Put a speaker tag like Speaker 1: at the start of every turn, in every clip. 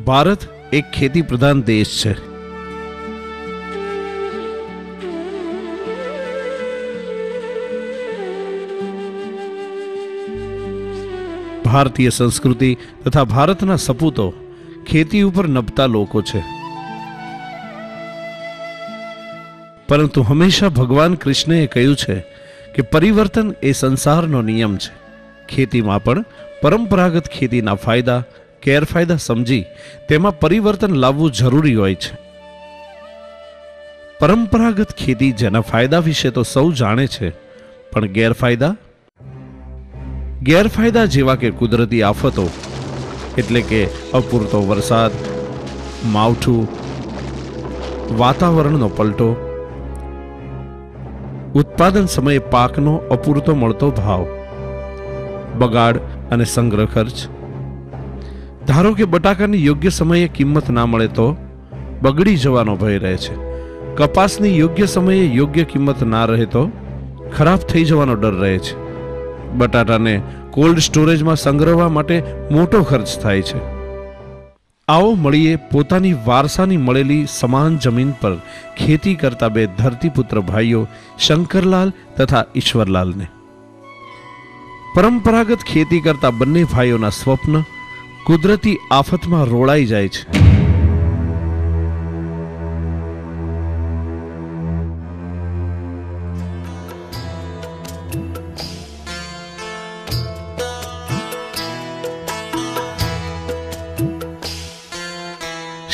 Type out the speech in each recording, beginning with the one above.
Speaker 1: ભારત એક ખેતી પ્રધાન દેશ છે. ભારતીય સંસ્કૃતિ તથા ભારતના સપૂતો ખેતી ઉપર નભતા લોકો છે. પરંતુ હંમેશા ભગવાન કૃષ્ણએ કહ્યું છે કે પરિવર્તન એ સંસારનો નિયમ છે. ખેતીમાં પણ પરંપરાગત ખેતીના ફાયદા ગેરફાયદા સમજી તેમાં પરિવર્તન લાવવું જરૂરી હોય છે. પરંપરાગત ખેતી જેના ફાયદા વિશે તો સૌ જાણે છે, પણ ગેરફાયદા જેવા કે કુદરતી આફતો એટલે કે અપૂરતો વરસાદ, માવઠું, વાતાવરણનો પલટો, ઉત્પાદન સમયે પાકનો અપૂરતો મળતો ભાવ, બગાડ અને સંગ્રહ ખર્ચ. ધારો કે બટાકાની યોગ્ય સમયે કિંમત ના મળે તો બગડી જવાનો ભય રહે છે. કપાસની યોગ્ય સમયે યોગ્ય કિંમત ના રહે તો ખરાબ થઈ જવાનો ડર રહે છે. બટાટાને કોલ્ડ સ્ટોરેજમાં સંગ્રહવા માટે મોટો ખર્ચ થાય છે. આવો મળીએ પોતાની વારસાની મળેલી સમાન જમીન પર ખેતી કરતા બે ધરતીપુત્ર ભાઈઓ શંકરલાલ તથા ઈશ્વરલાલને. પરંપરાગત ખેતી કરતા બંને ભાઈઓના સ્વપ્ન કુદરતી આફતમાં રોળાઈ જાય છે.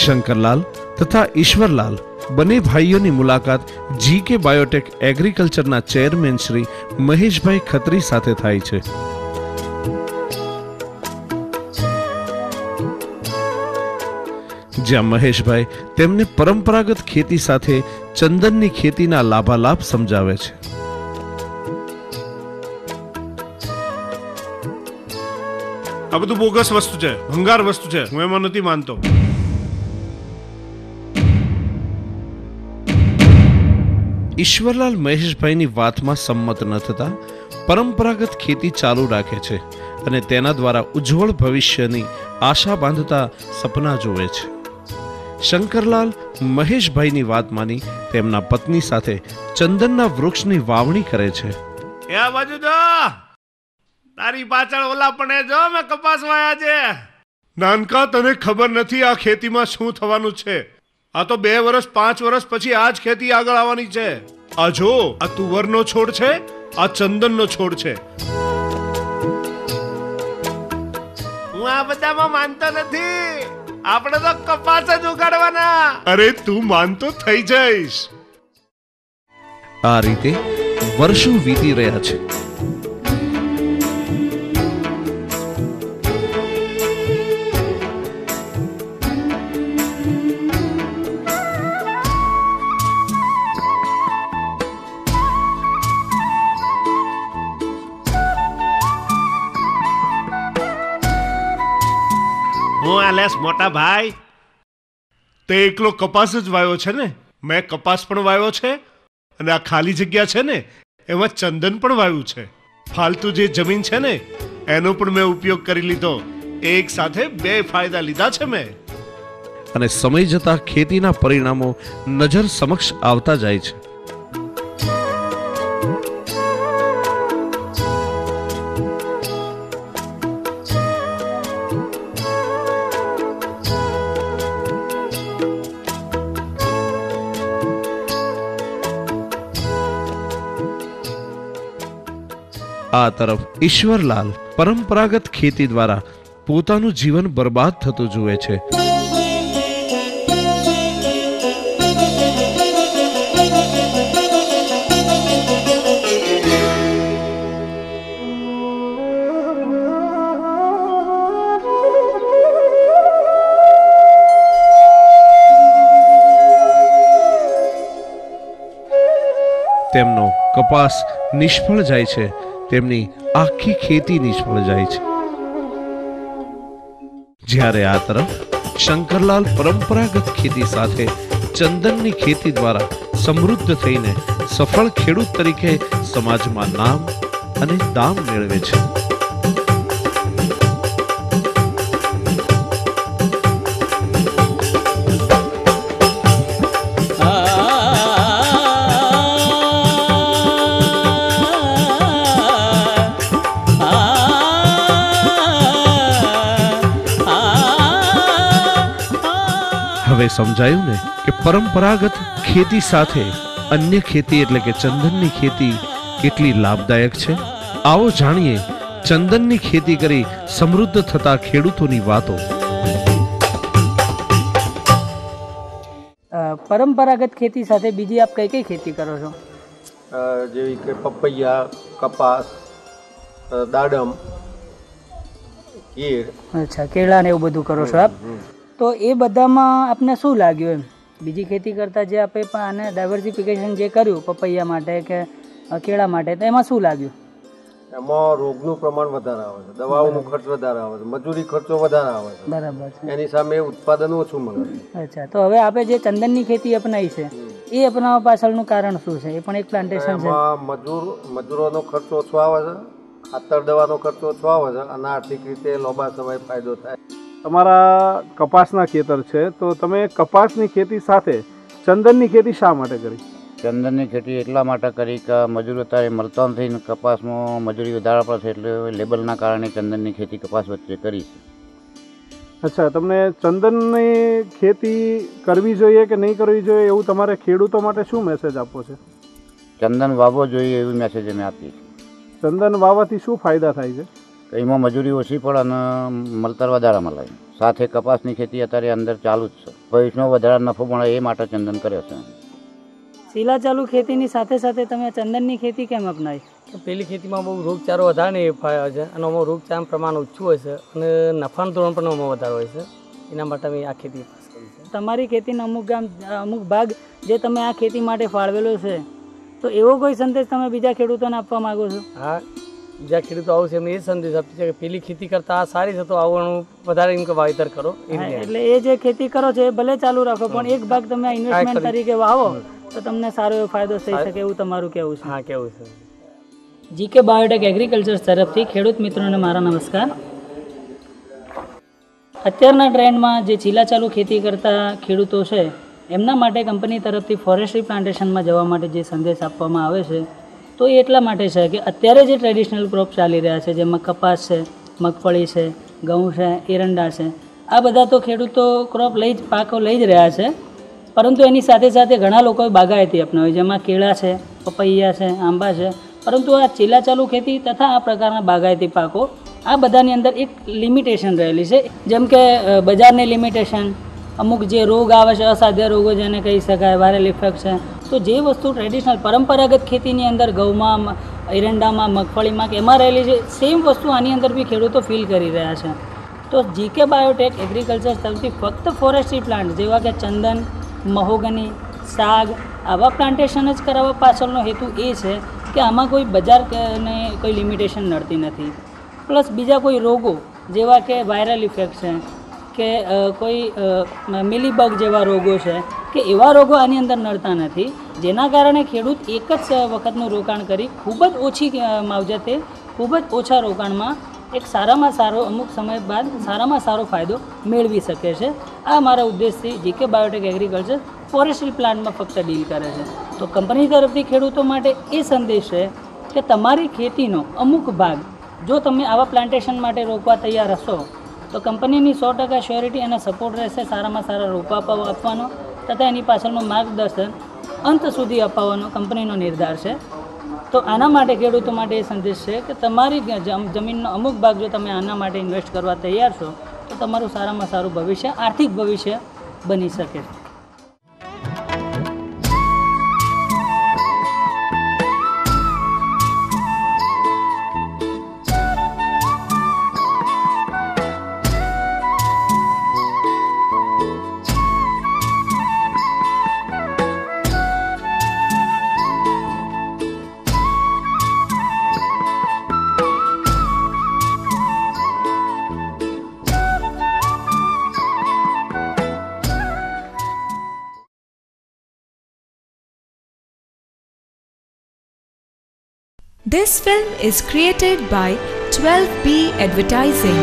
Speaker 1: શંકરલાલ તથા ઈશ્વરલાલ બંને ભાઈઓની મુલાકાત GK બાયોટેક એગ્રીકલ્ચરના ચેરમેન શ્રી મહેશભાઈ ખત્રી સાથે થાય છે. જ્યાં મહેશભાઈ તેમને પરંપરાગત ખેતી સાથે ચંદનની ખેતીના લાભાલાભ સમજાવે છે.
Speaker 2: આ બધું બોગસ વસ્તુ છે, ભંગાર વસ્તુ છે, હું એમાં નથી માનતો.
Speaker 1: ઈશ્વરલાલ મહેશભાઈની વાતમાં સંમત ન થતા પરંપરાગત ખેતી ચાલુ રાખે છે અને તેના દ્વારા ઉજ્જવળ ભવિષ્યની આશા બાંધતા સપના જુએ છે. શંકરલાલ મહેશભાઈની વાત માની તેમના પત્ની સાથે ચંદનના વૃક્ષની વાવણી કરે છે.
Speaker 2: એ આ બાજુ જો, તારી પાછળ ઓલા પણ જો મેં કપાસ વાયા છે. નાનકા, તને ખબર નથી આ ખેતીમાં શું થવાનું છે. આ તો 2 વર્ષ 5 વર્ષ પછી આ જ ખેતી આગળ આવવાની છે. આ જો, આ તુવરનો છોડ છે, આ ચંદનનો છોડ છે. હું આ બધામાં માનતો નથી. આપણે તો કપાસ જ ઉગાડવાના. અરે તું માનતો થઈ જઈશ.
Speaker 1: આ રીતે વર્ષો વીતી રહ્યા છે.
Speaker 2: મોટા ભાઈ, તે એકલો કપાસ જ વાવ્યો છે ને? મેં કપાસ પણ વાવ્યો છે અને આ ખાલી જગ્યા છે ને એમાં ચંદન પણ વાવ્યું છે. ફાલતુ જે જમીન છે ને એનો પણ મેં ઉપયોગ કરી લીધો. એક સાથે 2 ફાયદા લીધા છે મેં.
Speaker 1: અને સમય જતા ખેતીના પરિણામો નજર સમક્ષ આવતા જાય છે. આ તરફ ઈશ્વરલાલ પરંપરાગત ખેતી દ્વારા પોતાનું જીવન બરબાદ થતું જુએ છે. તેમનો કપાસ નિષ્ફળ જાય છે, તેમની આખી ખેતી નિષ્ફળ જાય છે. જ્યારે આ તરફ શંકરલાલ પરંપરાગત ખેતી સાથે ચંદનની ખેતી દ્વારા સમૃદ્ધ થઈને સફળ ખેડૂત તરીકે સમાજમાં નામ અને દામ મેળવે છે. હવે સમજાયું ને કે પરંપરાગત ખેતી સાથે અન્ય ખેતી એટલે કે ચંદનની ખેતી કેટલી લાભદાયક છે. આવો જાણીએ ચંદનની ખેતી કરી સમૃદ્ધ થતા ખેડૂતોની વાતો.
Speaker 3: પરંપરાગત ખેતી સાથે બીજી આપ કઈ કઈ ખેતી કરો છો?
Speaker 4: જેવી કે પપૈયા, કપાસ, દાડમ, કેળ.
Speaker 3: અચ્છા, કેળા ને એવું બધું કરો છો આપ. તો એ બધામાં આપને શું લાગ્યું એમ બીજી ખેતી કરતાં જે આપે પણ આને ડાયવર્સિફિકેશન જે કર્યું પપૈયા માટે કે કેળા માટે, તો એમાં શું લાગ્યું?
Speaker 4: એમાં રોગનું પ્રમાણ વધારે આવે છે, દવાઓનો ખર્ચ વધારે આવે છે, મજૂરી ખર્ચો વધારે આવે છે.
Speaker 3: બરાબર છે.
Speaker 4: એની સામે ઉત્પાદન ઓછું મળે.
Speaker 3: અચ્છા, તો હવે આપણે જે ચંદનની ખેતી અપનાવી છે એ અપનાવવા પાછળનું કારણ શું છે? એ પણ એક પ્લાન્ટેશન છે.
Speaker 4: એમાં મજૂરોનો ખર્ચ ઓછો આવે છે, ખાતર દવાનો ખર્ચ ઓછો આવે છે અને આર્થિક રીતે લાંબા સમય ફાયદો થાય.
Speaker 5: તમારા કપાસના ખેતર છે, તો તમે કપાસની ખેતી સાથે ચંદનની ખેતી શા માટે કરી?
Speaker 6: ચંદનની ખેતી એટલા માટે કરી કે મજૂર અત્યારે મળતા નથી ને કપાસમાં મજૂરી વધારે પડશે એટલે લેબલના કારણે ચંદનની ખેતી કપાસ વચ્ચે કરી છે.
Speaker 5: અચ્છા, તમને ચંદનની ખેતી કરવી જોઈએ કે નહીં કરવી જોઈએ એવું તમારે ખેડૂતો માટે શું મેસેજ આપવો છે?
Speaker 6: ચંદન વાવવો જોઈએ એવી મેસેજ અમે આપીએ છીએ.
Speaker 5: ચંદન વાવવાથી શું ફાયદા થાય છે?
Speaker 6: એમાં મજૂરી ઓછી પડે અને મળતર વધારે મળે. સાથે કપાસની ખેતી અત્યારે અંદર ચાલુ જ છે, ભવિષ્યમાં વધારે નફો મળે એ માટે ચંદન કર્યો છે.
Speaker 3: શીલા ચાલુ ખેતીની સાથે સાથે તમે ચંદનની ખેતી કેમ અપનાવી?
Speaker 7: પેલી ખેતીમાં બહુ રોગચારો વધારે નહીં ફાયો છે અને આમાં રોગચારાનું પ્રમાણ ઓછું હોય છે અને નફાનું ધોરણ પણ આમાં વધારે હોય છે. એના માટે અમે આ ખેતી પાસ કરી છે.
Speaker 3: તમારી ખેતીનો અમુક ભાગ જે તમે આ ખેતી માટે ફાળવેલો છે, તો એવો કોઈ સંદેશ તમે બીજા ખેડૂતોને આપવા માંગો છો?
Speaker 7: હા, બીજા ખેડૂતો આવું છે એમને એ સંદેશ આપીએ છે કે પેલી ખેતી કરતાં આ સારી છે, તો આવવાનું વધારે એમ કે વાવેતર કરો.
Speaker 3: એટલે એ જે ખેતી કરો છો એ ભલે ચાલુ રાખો, પણ એક ભાગ તમે ઇન્વેસ્ટમેન્ટ તરીકે વાવો તો તમને સારો એવો ફાયદો થઈ શકે એવું તમારું કહેવું છે?
Speaker 7: હા, કેવું છે.
Speaker 3: જીકે બાયોટેક એગ્રીકલ્ચર તરફથી ખેડૂત મિત્રોને મારા નમસ્કાર. અત્યારના ટ્રેન્ડમાં જે ચીલાચાલુ ખેતી કરતા ખેડૂતો છે એમના માટે કંપની તરફથી ફોરેસ્ટ્રી પ્લાન્ટેશનમાં જવા માટે જે સંદેશ આપવામાં આવે છે, તો એ એટલા માટે છે કે અત્યારે જે ટ્રેડિશનલ ક્રોપ ચાલી રહ્યા છે, જેમાં કપાસ છે, મગફળી છે, ઘઉં છે, એરંડા છે, આ બધા તો ખેડૂતો પાકો લઈ જ રહ્યા છે, પરંતુ એની સાથે સાથે ઘણા લોકોએ બાગાયતી અપનાવી, જેમાં કેળા છે, પપૈયા છે, આંબા છે. પરંતુ આ ચીલાચાલુ ખેતી તથા આ પ્રકારના બાગાયતી પાકો, આ બધાની અંદર એક લિમિટેશન રહેલી છે. જેમ કે બજારની લિમિટેશન, અમુક જે રોગ આવે છે, અસાધ્ય રોગો જેને કહી શકાય, વાયરલ ઇફેક્ટ છે, તો જે વસ્તુ ટ્રેડિશનલ પરંપરાગત ખેતીની અંદર ઘઉંમાં, એરંડામાં, મગફળીમાં કે એમાં રહેલી છે, સેમ વસ્તુ આની અંદર બી ખેડૂતો ફીલ કરી રહ્યા છે. તો જીકે બાયોટેક એગ્રીકલ્ચર તરફથી ફક્ત ફોરેસ્ટ્રી પ્લાન્ટ જેવા કે ચંદન, મહોગની, સાગ આવા પ્લાન્ટેશન જ કરાવવા પાછળનો હેતુ એ છે કે આમાં કોઈ બજારને કોઈ લિમિટેશન નડતી નથી. પ્લસ બીજા કોઈ રોગો જેવા કે વાયરલ ઇફેક્ટ છે કે કોઈ મિલીબગ જેવા રોગો છે કે એવા રોગો આની અંદર નડતા નથી, જેના કારણે ખેડૂત એક જ વખતનું રોકાણ કરી ખૂબ જ ઓછી માવજતે, ખૂબ જ ઓછા રોકાણમાં એક સારામાં સારો અમુક સમય બાદ સારામાં સારો ફાયદો મેળવી શકે છે. આ મારા ઉદ્દેશથી જીકે બાયોટેક એગ્રીકલ્ચર ફોરેસ્ટ્રી પ્લાન્ટમાં ફક્ત ડીલ કરે છે. તો કંપની તરફથી ખેડૂતો માટે એ સંદેશ છે કે તમારી ખેતીનો અમુક ભાગ જો તમે આવા પ્લાન્ટેશન માટે રોપવા તૈયાર હશો તો કંપનીની 100% શ્યોરિટી અને સપોર્ટ રહેશે, સારામાં સારા રોપા આપવાનો તથા એની પાછળનું માર્ગદર્શન અંત સુધી અપાવવાનો કંપનીનો નિર્ધાર છે. તો આના માટે ખેડૂતો માટે એ સંદેશ છે કે તમારી જમીનનો અમુક ભાગ જો તમે આના માટે ઇન્વેસ્ટ કરવા તૈયાર છો તો તમારું સારામાં સારું ભવિષ્ય, આર્થિક ભવિષ્ય બની શકે.
Speaker 8: This film is created by 12B Advertising.